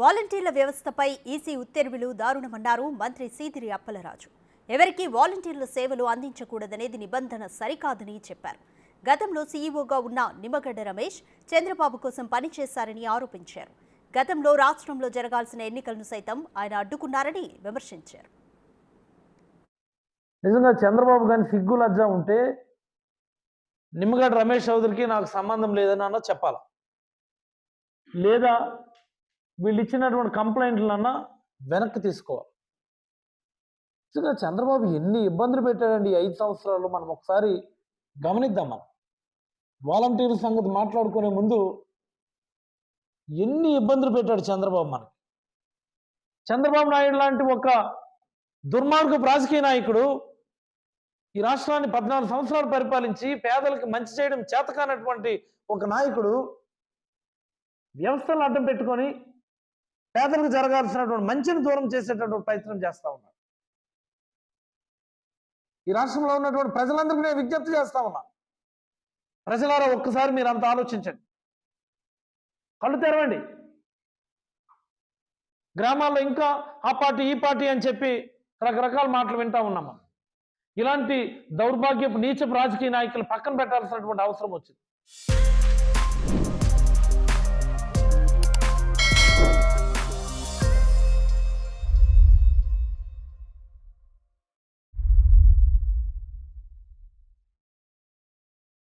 వాలంటీర్ల వ్యవస్థపై ఈసీ ఉత్తర్వులు దారుణమన్నారు మంత్రి సీదిరి అప్పలరాజు. ఎవరికి వాలంటీర్ల సేవలు అందించకూడదనేది నిబంధన సరికాదని చెప్పారు. గతంలో సీఈఓగా ఉన్న నిమ్మగడ్డ రమేష్ చంద్రబాబు కోసం పనిచేశారని ఆరోపించారు. గతంలో రాష్ట్రంలో జరగాల్సిన ఎన్నికలను సైతం ఆయన అడ్డుకున్నారని విమర్శించారు. నిజంగా చంద్రబాబు గాని సిగ్గు లజ్జ ఉంటే నిమ్మగడ్డ రమేష్ చౌదరికి నాకు సంబంధం లేదని అన్న చెప్పాలి, లేదా వీళ్ళు ఇచ్చినటువంటి కంప్లైంట్లన్నా వెనక్కి తీసుకోవాలి. నిజంగా చంద్రబాబు ఎన్ని ఇబ్బందులు పెట్టాడండి 5 సంవత్సరాలు. మనం ఒకసారి గమనిద్దాం. మనం వాలంటీర్ల సంగతి మాట్లాడుకునే ముందు ఎన్ని ఇబ్బందులు పెట్టాడు చంద్రబాబు మనకి. చంద్రబాబు నాయుడు లాంటి ఒక దుర్మార్గపు రాజకీయ నాయకుడు ఈ రాష్ట్రాన్ని 14 సంవత్సరాలు పరిపాలించి పేదలకు మంచి చేయడం చేతకానటువంటి ఒక నాయకుడు వ్యవస్థలను అడ్డం పెట్టుకొని పేదలకు జరగాల్సినటువంటి మంచిని దూరం చేసేటటువంటి ప్రయత్నం చేస్తా ఉన్నారు. ఈ రాష్ట్రంలో ఉన్నటువంటి ప్రజలందరికీ నేను విజ్ఞప్తి చేస్తా ఉన్నా, ప్రజలారా ఒక్కసారి మీరు అంత ఆలోచించండి, కళ్ళు తెరవండి. గ్రామాల్లో ఇంకా ఆ పార్టీ ఈ పార్టీ అని చెప్పి రకరకాల మాటలు వింటా ఉన్నాం. మనం ఇలాంటి దౌర్భాగ్యపు నీచపు రాజకీయ నాయకులు పక్కన పెట్టాల్సినటువంటి అవసరం వచ్చింది.